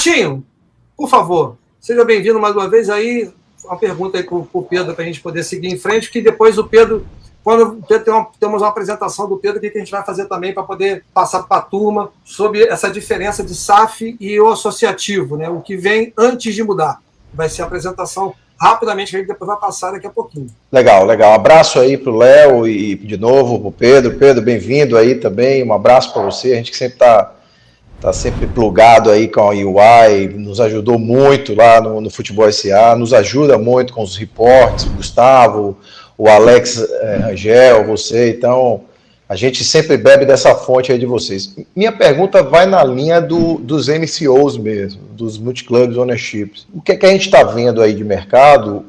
Renatinho, por favor, seja bem-vindo mais uma vez aí. Uma pergunta aí para o Pedro, para a gente poder seguir em frente, que depois o Pedro, quando temos uma apresentação do Pedro, o que a gente vai fazer também para poder passar para a turma sobre essa diferença de SAF e o associativo, né? O que vem antes de mudar. Vai ser a apresentação rapidamente, que a gente depois vai passar daqui a pouquinho. Legal, legal. Abraço aí para o Léo e de novo para o Pedro. Pedro, bem-vindo aí também. Um abraço para você. A gente que sempre está sempre plugado aí com a UI, nos ajudou muito lá no Futebol SA, nos ajuda muito com os reportes, o Gustavo, o Alex Rangel, você, então a gente sempre bebe dessa fonte aí de vocês. Minha pergunta vai na linha dos MCOs mesmo, dos Multiclubs Ownerships. O que é que a gente está vendo aí de mercado?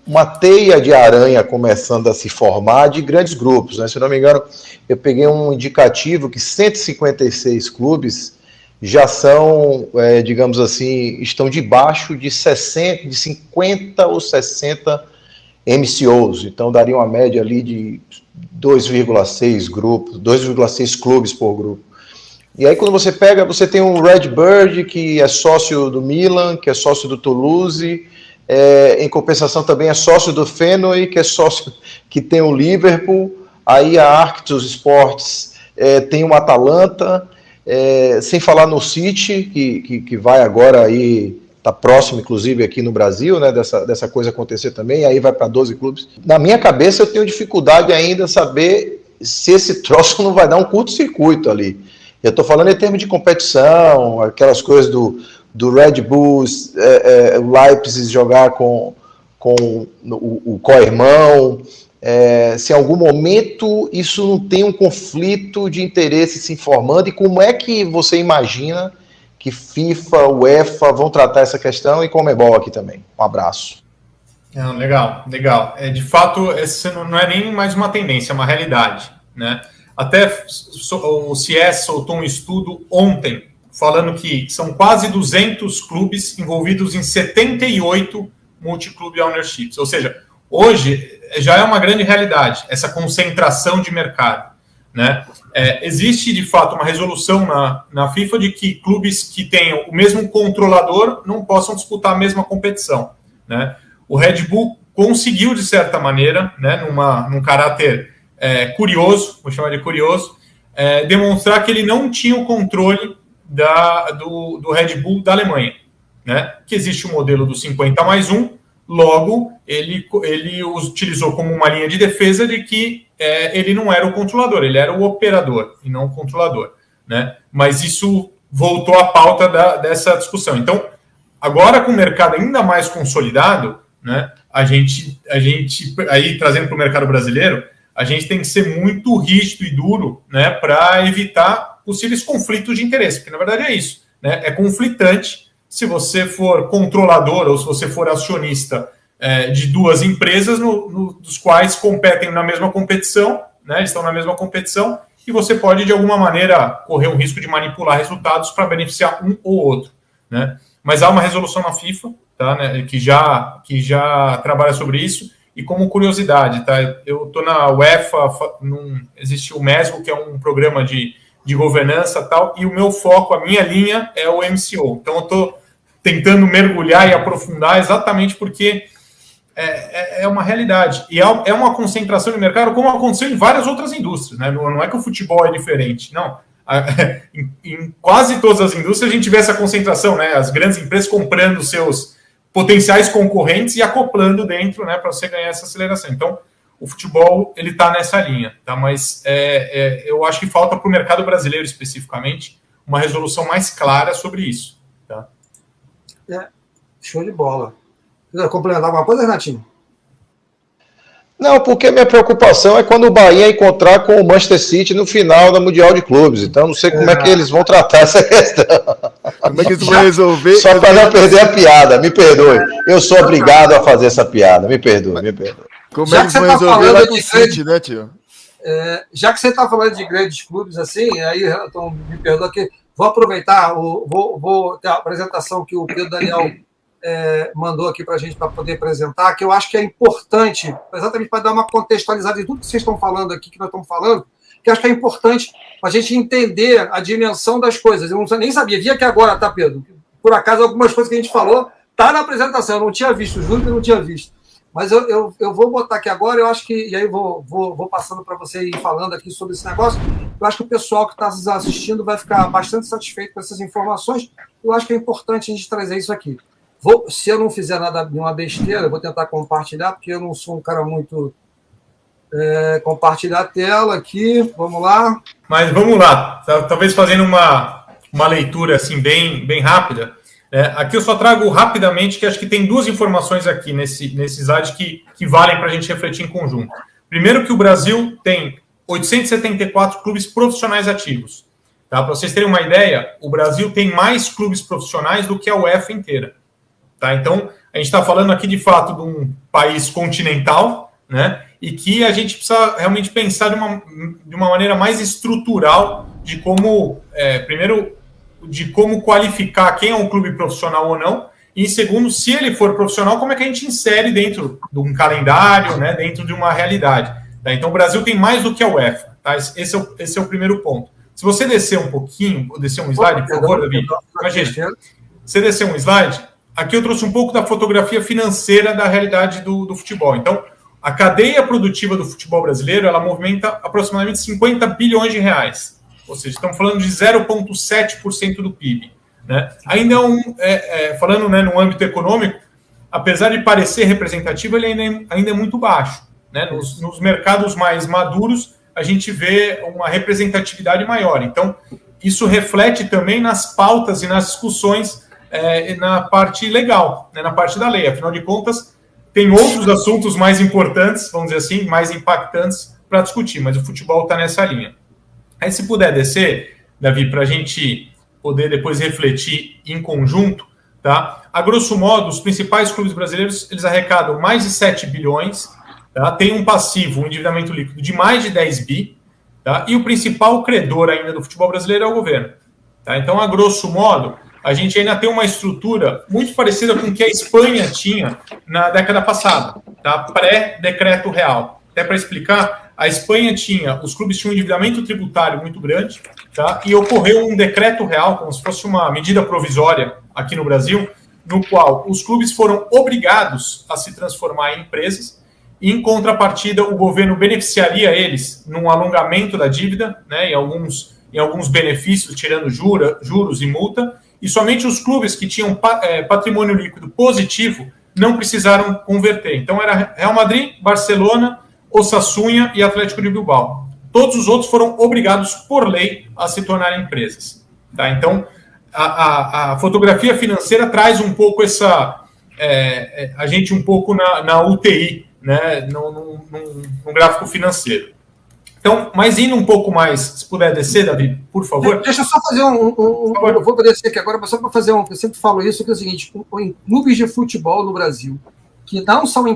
Uma teia de aranha começando a se formar de grandes grupos, né? Se não me engano, eu peguei um indicativo que 156 clubes já são, digamos assim, estão debaixo de 50 ou 60 MCOs, então daria uma média ali de 2,6 grupos, 2,6 clubes por grupo. E aí quando você pega, você tem o Redbird, que é sócio do Milan, que é sócio do Toulouse, em compensação também é sócio do Fenway, que é sócio que tem o Liverpool, aí a Arctus Sports tem o Atalanta, sem falar no City, que vai agora aí, está próximo, inclusive, aqui no Brasil, né, dessa coisa acontecer também, aí vai para 12 clubes. Na minha cabeça, eu tenho dificuldade ainda saber se esse troço não vai dar um curto-circuito ali. Eu estou falando em termos de competição, aquelas coisas do Red Bull, o Leipzig jogar com o co-irmão, se em algum momento isso não tem um conflito de interesse se informando, e como é que você imagina que FIFA, UEFA vão tratar essa questão e Conmebol aqui também. Um abraço. Legal. De fato, essa não é nem mais uma tendência, é uma realidade, né? Até o CS soltou um estudo ontem, falando que são quase 200 clubes envolvidos em 78 multiclube ownerships. Ou seja, hoje já é uma grande realidade, essa concentração de mercado, né? Existe, de fato, uma resolução na FIFA de que clubes que tenham o mesmo controlador não possam disputar a mesma competição, né? O Red Bull conseguiu, de certa maneira, né, num caráter curioso, vou chamar de curioso, demonstrar que ele não tinha o controle do Red Bull da Alemanha, né? Que existe o modelo do 50+1, logo ele utilizou como uma linha de defesa de que ele não era o controlador, ele era o operador e não o controlador, né? Mas isso voltou à pauta dessa discussão. Então, agora com o mercado ainda mais consolidado, né, a gente aí trazendo para o mercado brasileiro, a gente tem que ser muito rígido e duro, né, para evitar possíveis conflitos de interesse, porque na verdade é isso, né? É conflitante se você for controlador ou se você for acionista de duas empresas dos quais competem na mesma competição, né, estão na mesma competição, e você pode, de alguma maneira, correr um risco de manipular resultados para beneficiar um ou outro, né? Mas há uma resolução na FIFA, tá, né, que já trabalha sobre isso, e como curiosidade, tá, eu estou na UEFA, existe o MESGO, que é um programa de governança e tal, e o meu foco, a minha linha é o MCO. Então eu estou tentando mergulhar e aprofundar exatamente porque é uma realidade. E é uma concentração de mercado como aconteceu em várias outras indústrias, né? Não é que o futebol é diferente, não. Em quase todas as indústrias a gente vê essa concentração, né? As grandes empresas comprando seus potenciais concorrentes e acoplando dentro, né, para você ganhar essa aceleração. Então, o futebol ele está nessa linha, tá? Mas eu acho que falta para o mercado brasileiro especificamente uma resolução mais clara sobre isso, tá? Show de bola. Quer complementar alguma coisa, Renatinho? Não, porque minha preocupação é quando o Bahia encontrar com o Manchester City no final da Mundial de Clubes. Então, não sei como é que eles vão tratar essa questão. Como é que eles vão resolver? Só para não perder a piada, me perdoe. Eu sou obrigado a fazer essa piada, me perdoe. Como é que eles vão resolver lá com o City, né, tio? Já que você está falando de grandes clubes assim, aí, então, me perdoa que vou aproveitar, vou ter a apresentação que o Pedro Daniel mandou aqui para a gente para poder apresentar, que eu acho que é importante, exatamente para dar uma contextualizada em tudo que vocês estão falando aqui, que nós estamos falando, que eu acho que é importante para a gente entender a dimensão das coisas. Eu nem sabia, vi aqui agora, tá, Pedro? por acaso, algumas coisas que a gente falou, tá na apresentação, eu não tinha visto, juro que eu não tinha visto. Mas eu vou botar aqui agora, eu acho que, e aí vou passando para você ir falando aqui sobre esse negócio, eu acho que o pessoal que está assistindo vai ficar bastante satisfeito com essas informações, eu acho que é importante a gente trazer isso aqui. Se eu não fizer nada de uma besteira, eu vou tentar compartilhar, porque eu não sou um cara muito... compartilhar a tela aqui, vamos lá. Mas vamos lá, talvez fazendo uma leitura assim bem rápida. Aqui eu só trago rapidamente, que acho que tem duas informações aqui nesse slide que valem para a gente refletir em conjunto. Primeiro, que o Brasil tem 874 clubes profissionais ativos. Tá? Para vocês terem uma ideia, o Brasil tem mais clubes profissionais do que a UEFA inteira. Tá? Então, a gente está falando aqui, de fato, de um país continental, né? E que a gente precisa realmente pensar de uma maneira mais estrutural de como, primeiro, de como qualificar quem é um clube profissional ou não, e segundo, se ele for profissional, como é que a gente insere dentro de um calendário, né, dentro de uma realidade. Tá? Então, o Brasil tem mais do que a UEFA. Tá? Esse é o primeiro ponto. Se você descer um pouquinho, descer um slide, por favor, Davi, imagina, você descer um slide, aqui eu trouxe um pouco da fotografia financeira da realidade do futebol. Então, a cadeia produtiva do futebol brasileiro, ela movimenta aproximadamente 50 bilhões de reais. Ou seja, estamos falando de 0,7% do PIB. Né? Ainda falando, né, no âmbito econômico, apesar de parecer representativo, ele ainda é muito baixo. Né? Nos mercados mais maduros, a gente vê uma representatividade maior. Então, isso reflete também nas pautas e nas discussões na parte legal, né, na parte da lei. Afinal de contas, tem outros assuntos mais importantes, vamos dizer assim, mais impactantes para discutir, mas o futebol está nessa linha. Aí, se puder descer, Davi, para a gente poder depois refletir em conjunto, tá? A grosso modo, os principais clubes brasileiros, eles arrecadam mais de 7 bilhões, tá? Tem um passivo, um endividamento líquido de mais de 10 bi, tá? E o principal credor ainda do futebol brasileiro é o governo. Tá? Então, a grosso modo, a gente ainda tem uma estrutura muito parecida com o que a Espanha tinha na década passada, tá? Pré-decreto real. Até para explicar, a Espanha os clubes tinham um endividamento tributário muito grande, tá? E ocorreu um decreto real, como se fosse uma medida provisória aqui no Brasil, no qual os clubes foram obrigados a se transformar em empresas, e em contrapartida o governo beneficiaria eles num alongamento da dívida, né? Em alguns benefícios, tirando juros e multa, e somente os clubes que tinham patrimônio líquido positivo não precisaram converter. Então era Real Madrid, Barcelona, Osasuna e Atlético de Bilbao. Todos os outros foram obrigados por lei a se tornarem empresas. Tá? Então, a fotografia financeira traz um pouco a gente um pouco na UTI, né? no gráfico financeiro. Então, mas indo um pouco mais, se puder descer, Davi, por favor. Deixa eu só fazer eu vou descer aqui agora, só para fazer eu sempre falo isso, que é o seguinte, em clubes de futebol no Brasil, que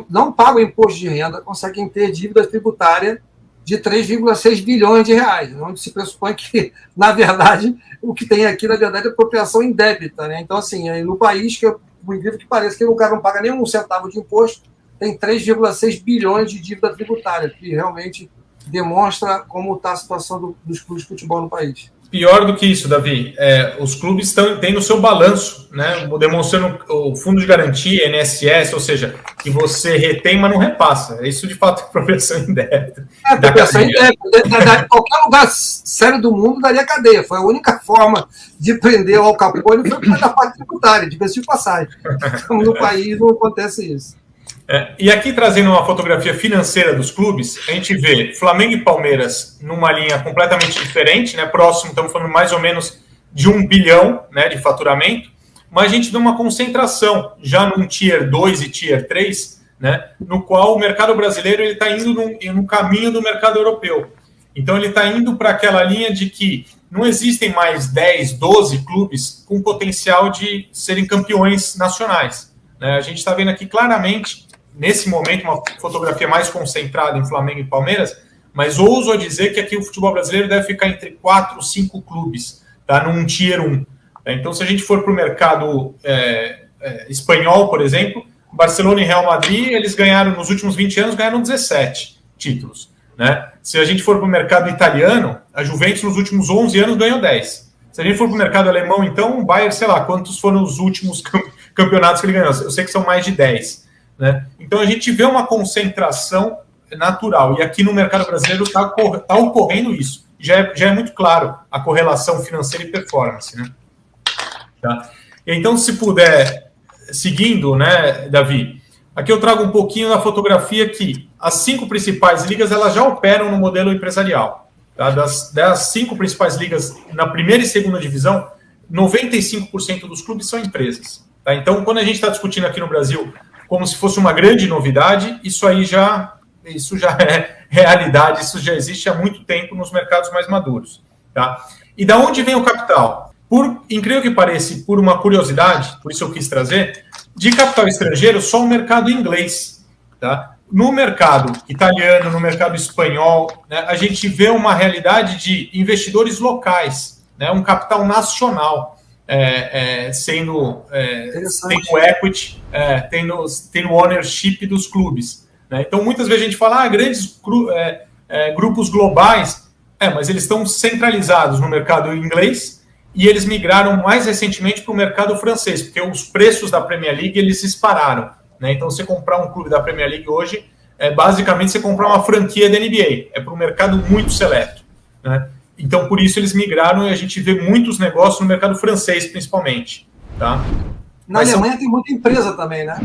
não pagam imposto de renda, conseguem ter dívida tributária de 3,6 bilhões de reais, onde se pressupõe que, na verdade, o que tem aqui, na verdade, é apropriação indébita. Né? Então, assim, no país, que por incrível que pareça, que o cara não paga nem um centavo de imposto, tem 3,6 bilhões de dívida tributária, que realmente demonstra como está a situação dos clubes de futebol no país. Pior do que isso, Davi, os clubes têm no seu balanço, né, demonstrando o fundo de garantia, INSS, ou seja, que você retém, mas não repassa. Isso, de fato, é apropriação indébita. Apropriação indébita. Qualquer lugar sério do mundo daria cadeia. Foi a única forma de prender o Al Capone, foi por causa da parte tributária, de passagem. Então, no país não acontece isso. E aqui, trazendo uma fotografia financeira dos clubes, a gente vê Flamengo e Palmeiras numa linha completamente diferente, né? Próximo, estamos falando mais ou menos de 1 bilhão, né, de faturamento, mas a gente vê uma concentração já num Tier 2 e Tier 3, né, no qual o mercado brasileiro está indo no caminho do mercado europeu. Então, ele está indo para aquela linha de que não existem mais 10, 12 clubes com potencial de serem campeões nacionais. Né? A gente está vendo aqui claramente, nesse momento, uma fotografia mais concentrada em Flamengo e Palmeiras, mas ouso a dizer que aqui o futebol brasileiro deve ficar entre 4 ou 5 clubes, tá? Num Tier 1. Então, se a gente for para o mercado espanhol, por exemplo, Barcelona e Real Madrid, eles ganharam, nos últimos 20 anos, ganharam 17 títulos. Né? Se a gente for para o mercado italiano, a Juventus, nos últimos 11 anos, ganhou 10. Se a gente for para o mercado alemão, então, o Bayern, sei lá, quantos foram os últimos campeonatos que ele ganhou? Eu sei que são mais de 10. Né? Então, a gente vê uma concentração natural. E aqui no mercado brasileiro está ocorrendo isso. Já é muito claro a correlação financeira e performance. Né? Tá? Então, se puder, seguindo, né, Davi, aqui eu trago um pouquinho da fotografia que as 5 principais ligas elas já operam no modelo empresarial. Tá? Das 5 principais ligas na primeira e segunda divisão, 95% dos clubes são empresas. Tá? Então, quando a gente está discutindo aqui no Brasil como se fosse uma grande novidade, isso já é realidade, isso já existe há muito tempo nos mercados mais maduros. Tá? E da onde vem o capital? Por incrível que pareça, por uma curiosidade, por isso eu quis trazer, de capital estrangeiro, só o mercado inglês. Tá? No mercado italiano, no mercado espanhol, né, a gente vê uma realidade de investidores locais, né, um capital nacional tendo equity, tendo ownership dos clubes. Né? Então, muitas vezes a gente fala, grandes grupos globais, mas eles estão centralizados no mercado inglês e eles migraram mais recentemente para o mercado francês, porque os preços da Premier League eles dispararam. Né? Então, você comprar um clube da Premier League hoje, basicamente você comprar uma franquia da NBA. É para um mercado muito seleto. Né? Então, por isso eles migraram e a gente vê muitos negócios no mercado francês, principalmente. Tá? Na Alemanha tem muita empresa também, né?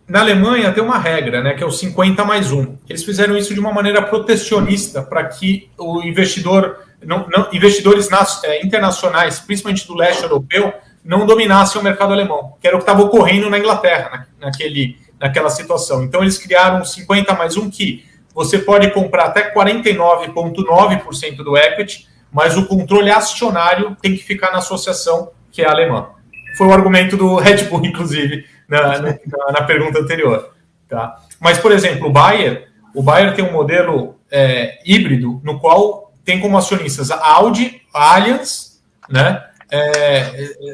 Na Alemanha tem uma regra, né, que é o 50+1. Eles fizeram isso de uma maneira protecionista para que o investidores internacionais, principalmente do leste europeu, não dominassem o mercado alemão, que era o que estava ocorrendo na Inglaterra, naquela situação. Então, eles criaram um 50+1 que você pode comprar até 49,9% do equity, mas o controle acionário tem que ficar na associação, que é a alemã. Foi o argumento do Red Bull, inclusive, na pergunta anterior. Tá? Mas, por exemplo, o Bayern tem um modelo híbrido, no qual tem como acionistas a Audi, a Allianz, né?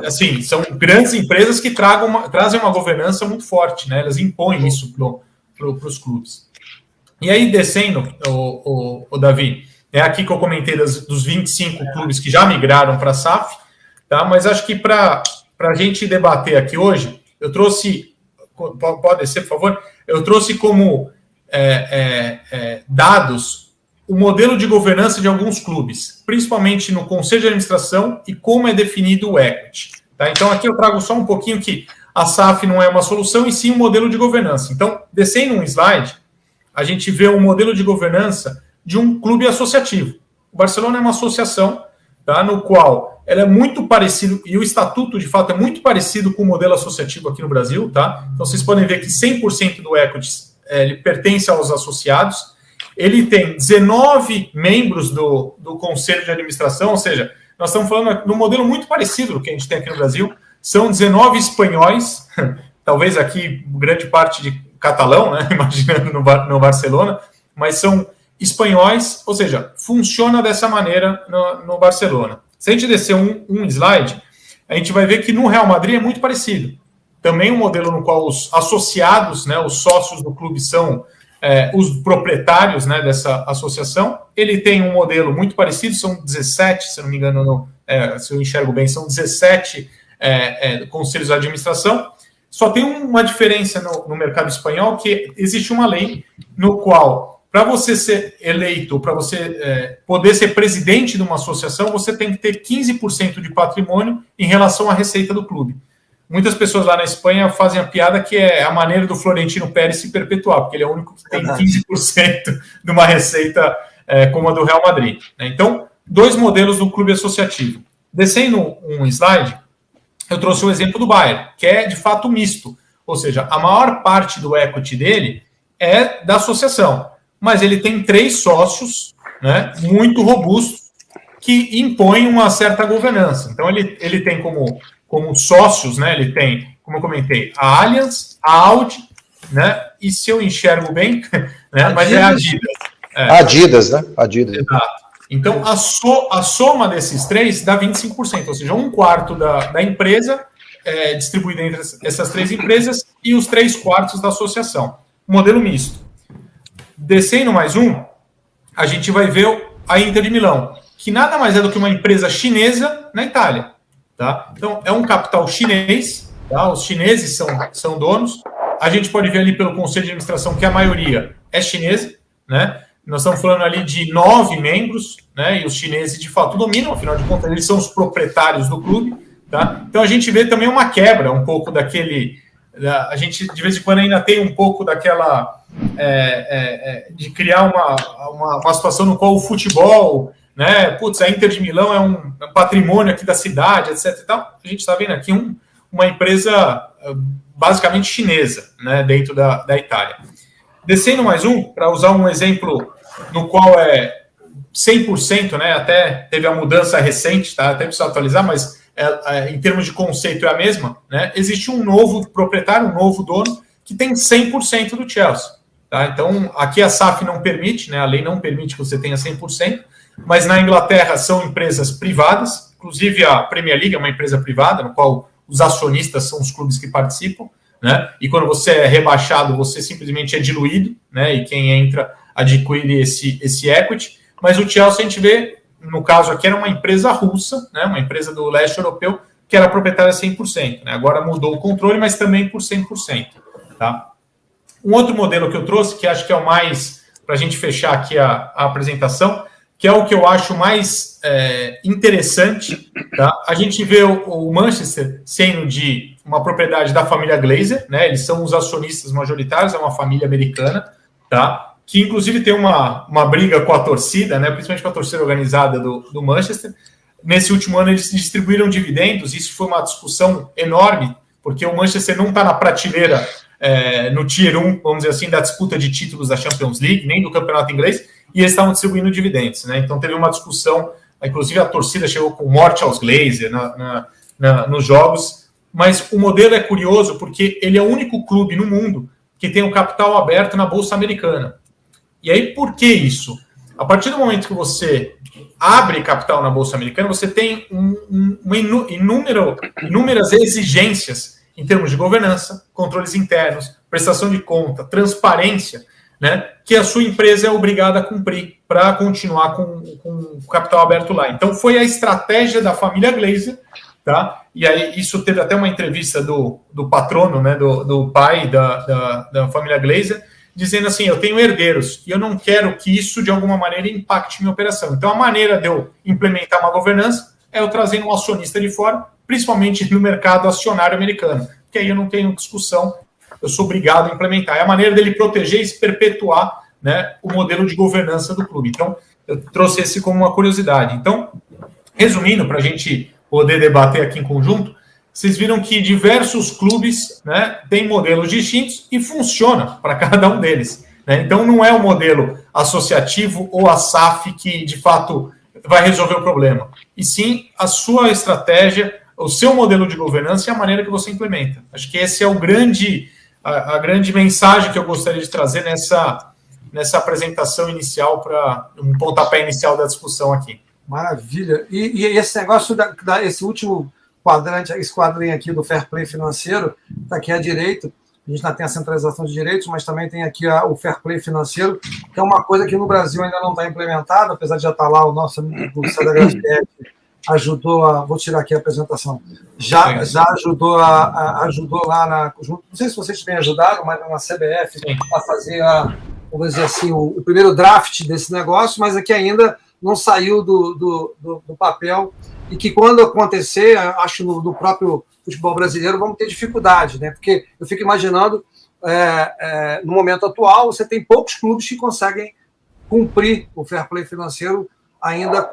Assim, são grandes empresas que trazem uma governança muito forte, né? Elas impõem isso para os clubes. E aí, descendo, o Davi, é aqui que eu comentei dos 25 clubes que já migraram para a SAF, tá? Mas acho que para a gente debater aqui hoje, eu trouxe, pode descer, por favor, eu trouxe como dados o modelo de governança de alguns clubes, principalmente no conselho de administração e como é definido o equity. Tá? Então, aqui eu trago só um pouquinho que a SAF não é uma solução, e sim um modelo de governança. Então, descendo um slide, a gente vê um modelo de governança de um clube associativo. O Barcelona é uma associação, tá? No qual ela é muito parecido, e o estatuto, de fato, é muito parecido com o modelo associativo aqui no Brasil. Tá? Então, vocês podem ver que 100% do equity ele pertence aos associados. Ele tem 19 membros do conselho de administração, ou seja, nós estamos falando de um modelo muito parecido do que a gente tem aqui no Brasil. São 19 espanhóis, talvez aqui grande parte de catalão, né, imaginando no Barcelona, mas são espanhóis, ou seja, funciona dessa maneira no Barcelona. Se a gente descer um slide, a gente vai ver que no Real Madrid é muito parecido. Também um modelo no qual os associados, né, os sócios do clube são os proprietários, né, dessa associação. Ele tem um modelo muito parecido, são 17, se não me engano, se eu enxergo bem, são 17 conselhos de administração. Só tem uma diferença no mercado espanhol, que existe uma lei no qual, para você ser eleito, para você poder ser presidente de uma associação, você tem que ter 15% de patrimônio em relação à receita do clube. Muitas pessoas lá na Espanha fazem a piada que é a maneira do Florentino Pérez se perpetuar, porque ele é o único que tem 15% de uma receita como a do Real Madrid. Né? Então, 2 modelos do clube associativo. Descendo um slide, eu trouxe o exemplo do Bayern, que é de fato misto. Ou seja, a maior parte do equity dele é da associação, mas ele tem 3 sócios, né, muito robustos que impõem uma certa governança. Então, ele tem como sócios, né, ele tem, como eu comentei, a Allianz, a Audi, né, e se eu enxergo bem, né, mas é a Adidas. Adidas, né? Adidas. Exato. Então, a soma desses 3 dá 25%, ou seja, 1/4 da empresa distribuída entre essas 3 empresas e os 3/4 da associação. Modelo misto. Descendo mais a gente vai ver a Inter de Milão, que nada mais é do que uma empresa chinesa na Itália. Tá? Então, é um capital chinês, tá? Os chineses são donos. A gente pode ver ali pelo conselho de administração que a maioria é chinesa, né? Nós estamos falando ali de 9 membros, né? E os chineses, de fato, dominam, afinal de contas, eles são os proprietários do clube, tá? Então, a gente vê também uma quebra, um pouco daquele... A gente, de vez em quando, ainda tem um pouco daquela... de criar uma situação no qual o futebol, né? Putz, a Inter de Milão é um patrimônio aqui da cidade, etc. E tal. A gente está vendo aqui uma empresa basicamente chinesa, né? Dentro da Itália. Descendo mais para usar um exemplo no qual é 100%, né? Até teve a mudança recente, tá? Até precisa atualizar, mas em termos de conceito é a mesma, né? Existe um novo proprietário, um novo dono que tem 100% do Chelsea. Tá? Então, aqui a SAF não permite, né? A lei não permite que você tenha 100%, mas na Inglaterra são empresas privadas, inclusive a Premier League é uma empresa privada, no qual os acionistas são os clubes que participam, né? E quando você é rebaixado, você simplesmente é diluído, né? E quem entra adquire esse equity. Mas o Chelsea, a gente vê, no caso aqui, era uma empresa russa, né? Uma empresa do leste europeu, que era proprietária 100%. Né? Agora mudou o controle, mas também por 100%. Tá? Um outro modelo que eu trouxe, que acho que é o mais, para a gente fechar aqui a apresentação, que é o que eu acho mais interessante. Tá? A gente vê o Manchester sendo de uma propriedade da família Glazer, né? Eles são os acionistas majoritários, é uma família americana, tá? Que inclusive tem uma briga com a torcida, né? Principalmente com a torcida organizada do Manchester. Nesse último ano eles distribuíram dividendos, isso foi uma discussão enorme, porque o Manchester não está na prateleira no Tier 1, vamos dizer assim, da disputa de títulos da Champions League, nem do campeonato inglês, e eles estavam distribuindo dividendos, né? Então teve uma discussão, inclusive a torcida chegou com morte aos Glazer nos jogos, mas o modelo é curioso porque ele é o único clube no mundo que tem o capital aberto na Bolsa Americana. E aí, por que isso? A partir do momento que você abre capital na Bolsa Americana, você tem inúmeras exigências em termos de governança, controles internos, prestação de conta, transparência, né, que a sua empresa é obrigada a cumprir para continuar com o capital aberto lá. Então, foi a estratégia da família Glazer, tá? E aí, isso teve até uma entrevista do patrono, né, do pai da família Glazer, dizendo assim, eu tenho herdeiros e eu não quero que isso, de alguma maneira, impacte minha operação. Então, a maneira de eu implementar uma governança é eu trazer um acionista de fora, principalmente no mercado acionário americano, que aí eu não tenho discussão, eu sou obrigado a implementar. É a maneira dele proteger e se perpetuar, né, o modelo de governança do clube. Então, eu trouxe esse como uma curiosidade. Então, resumindo, para a gente poder debater aqui em conjunto, vocês viram que diversos clubes, né, têm modelos distintos e funciona para cada um deles. Né? Então, não é o modelo associativo ou a SAF que, de fato, vai resolver o problema. E sim a sua estratégia, o seu modelo de governança e a maneira que você implementa. Acho que esse é a grande mensagem que eu gostaria de trazer nessa apresentação inicial, para um pontapé inicial da discussão aqui. Maravilha. E esse negócio, esse último quadrante, esse quadrinho aqui do fair play financeiro, está aqui à direita. A gente não tem a centralização de direitos, mas também tem aqui o fair play financeiro, que é uma coisa que no Brasil ainda não está implementada, apesar de já estar lá o nosso amigo do CDHSPF ajudou a... Vou tirar aqui a apresentação. Já ajudou ajudou lá na... Não sei se vocês têm ajudado, mas na CBF, a fazer, vamos dizer assim, o primeiro draft desse negócio, mas aqui ainda não saiu do papel, e que quando acontecer, acho no próprio futebol brasileiro, vamos ter dificuldade, né? Porque eu fico imaginando, no momento atual, você tem poucos clubes que conseguem cumprir o fair play financeiro ainda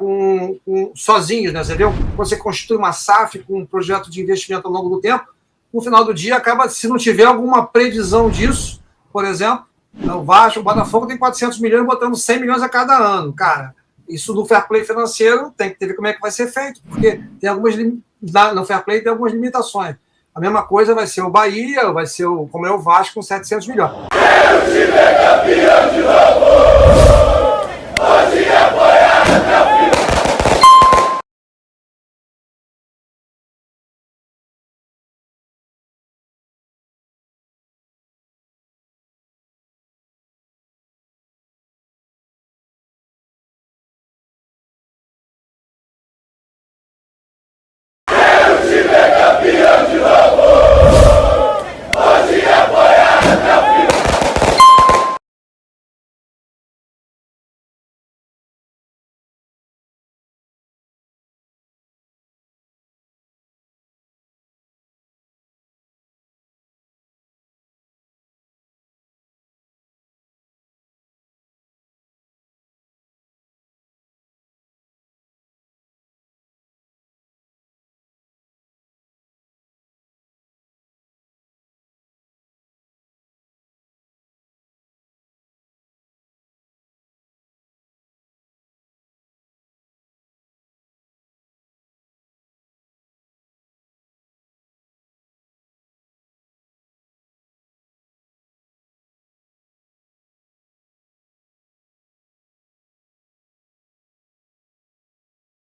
sozinhos, né? Você viu? Quando você constitui uma SAF com um projeto de investimento ao longo do tempo, no final do dia acaba, se não tiver alguma previsão disso, por exemplo, o Botafogo tem 400 milhões botando 100 milhões a cada ano, cara. Isso no fair play financeiro tem que ver como é que vai ser feito, porque tem no fair play tem algumas limitações. A mesma coisa vai ser o Bahia, vai ser como é o Vasco com 700 milhões. Quero te ver campeão de novo!